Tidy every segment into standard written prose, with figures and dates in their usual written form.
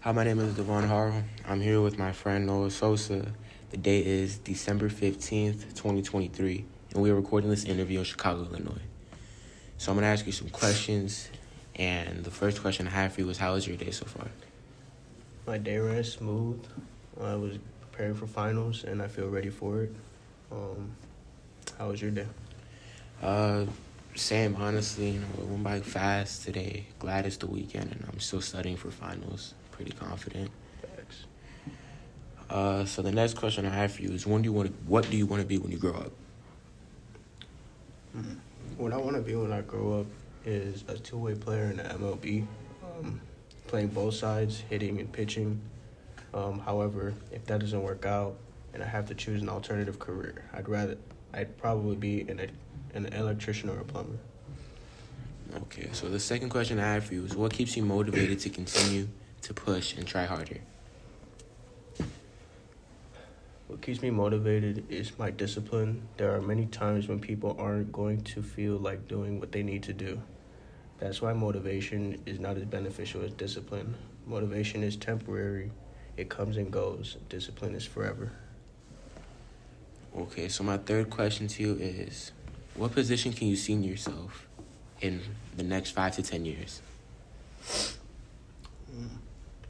Hi, my name is DaVaughn Harrell. I'm here with my friend Noah Sosa. The date is December 15th, 2023, and we are recording this interview in Chicago, Illinois. So I'm going to ask you some questions, and the first question I have for you is, how was your day so far? My day ran smooth. I was preparing for finals, and I feel ready for it. How was your day? Same, honestly. It went by fast today. Glad it's the weekend, and I'm still studying for finals. Pretty confident. Facts. So the next question I have for you is, what do you want to be when you grow up? What I want to be when I grow up is a two-way player in the MLB, playing both sides, hitting and pitching. However, if that doesn't work out and I have to choose an alternative career, I'd probably be an electrician or a plumber. Okay, so the second question I have for you is, what keeps you motivated to continue to push and try harder? What keeps me motivated is my discipline. There are many times when people aren't going to feel like doing what they need to do. That's why motivation is not as beneficial as discipline. Motivation is temporary. It comes and goes. Discipline is forever. Okay, so my third question to you is, what position can you see yourself in the next 5 to 10 years?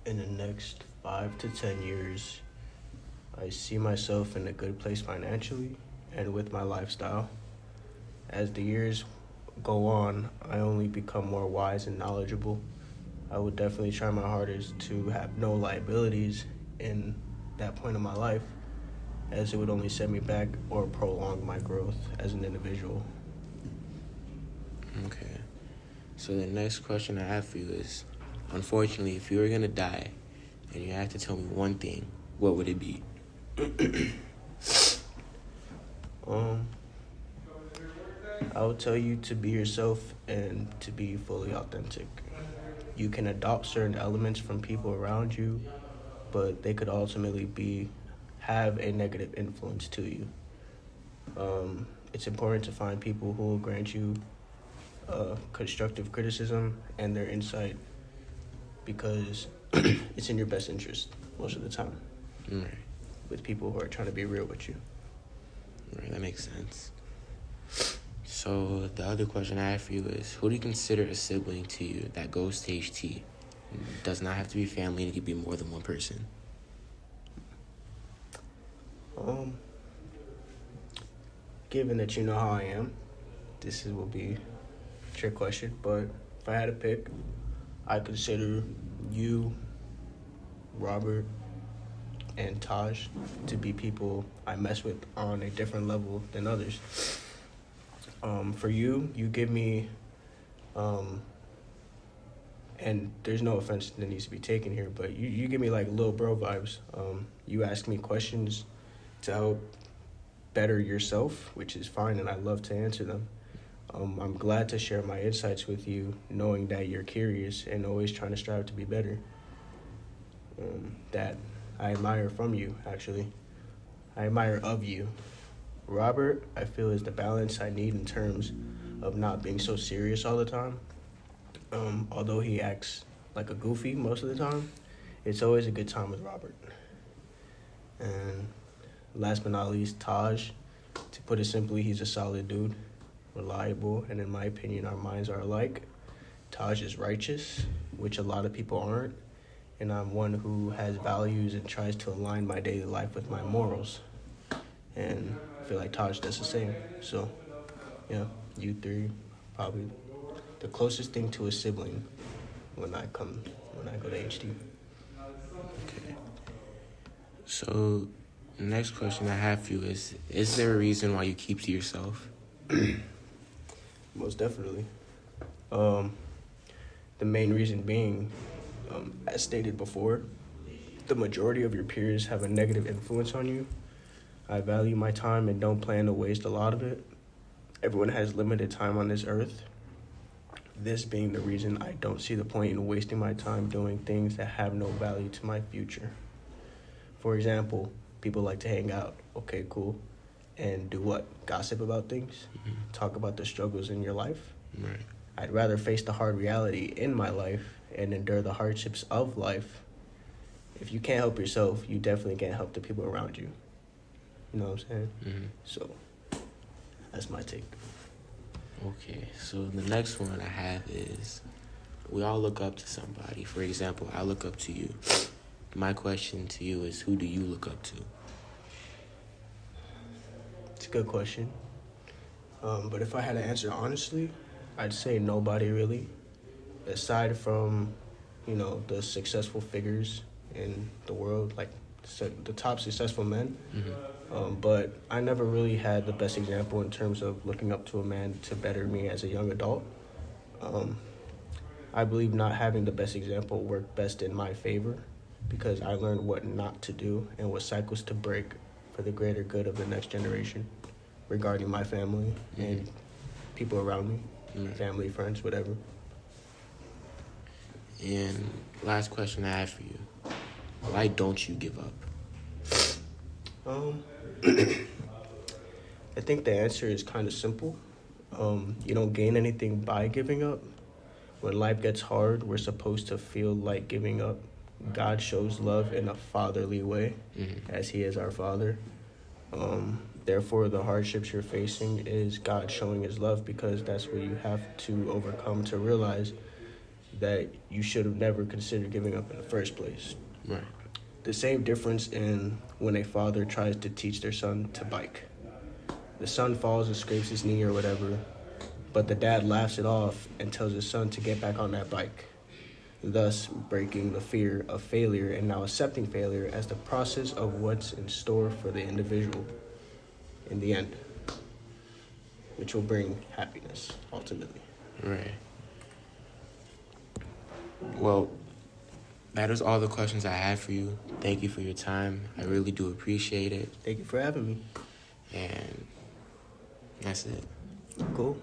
In the next 5 to 10 years, I see myself in a good place financially and with my lifestyle. As the years go on, I only become more wise and knowledgeable. I would definitely try my hardest to have no liabilities in that point of my life, as it would only set me back or prolong my growth as an individual. Okay, so the next question I have for you is, unfortunately, if you were going to die and you had to tell me one thing, what would it be? I would tell you to be yourself and to be fully authentic. You can adopt certain elements from people around you, but they could ultimately have a negative influence to you. It's important to find people who will grant you constructive criticism and their insight, because it's in your best interest most of the time. Right. With people who are trying to be real with you. Right, that makes sense. So the other question I have for you is, who do you consider a sibling to you that goes to HT? It does not have to be family, it could be more than one person. Given that you know how I am, will be a trick question, but if I had to pick, I consider you, Robert, and Taj to be people I mess with on a different level than others. For you give me, and there's no offense that needs to be taken here, but you give me like little bro vibes. You ask me questions to help better yourself, which is fine, and I love to answer them. I'm glad to share my insights with you, knowing that you're curious and always trying to strive to be better. That I admire from you, actually. I admire of you. Robert, I feel, is the balance I need in terms of not being so serious all the time. Although he acts like a goofy most of the time, it's always a good time with Robert. And last but not least, Taj. To put it simply, he's a solid dude, reliable, and in my opinion, our minds are alike. Taj is righteous, which a lot of people aren't, and I'm one who has values and tries to align my daily life with my morals. And I feel like Taj does the same. So, yeah, you three, probably the closest thing to a sibling when I go to HT. Okay. So the next question I have for you is there a reason why you keep to yourself? Most definitely. The main reason being, as stated before, the majority of your peers have a negative influence on you. I value my time and don't plan to waste a lot of it. Everyone has limited time on this earth. This being the reason I don't see the point in wasting my time doing things that have no value to my future. For example, people like to hang out. Okay, cool. And do what? Gossip about things? Mm-hmm. Talk about the struggles in your life? Right. I'd rather face the hard reality in my life and endure the hardships of life if you can't help yourself, you definitely can't help the people around you. You know what I'm saying? Mm-hmm. So that's my take. Okay, so the next one I have is, we all look up to somebody. For example, I look up to you. My question to you is, who do you look up to? It's a good question. But if I had to answer honestly, I'd say nobody really. Aside from, the successful figures in the world, like the top successful men. Mm-hmm. But I never really had the best example in terms of looking up to a man to better me as a young adult. I believe not having the best example worked best in my favor because I learned what not to do and what cycles to break for the greater good of the next generation regarding my family and people around me, family, friends, whatever. And last question I have for you. Why don't you give up? I think the answer is kind of simple. You don't gain anything by giving up. When life gets hard, we're supposed to feel like giving up. God shows love in a fatherly way, as he is our father. Therefore, the hardships you're facing is God showing his love, because that's what you have to overcome to realize that you should have never considered giving up in the first place. Right. The same difference in when a father tries to teach their son to bike. The son falls and scrapes his knee or whatever, but the dad laughs it off and tells his son to get back on that bike, thus breaking the fear of failure and now accepting failure as the process of what's in store for the individual in the end, which will bring happiness ultimately. Right. Well, that is all the questions I have for you. Thank you for your time. I really do appreciate it. Thank you for having me. And that's it. Cool.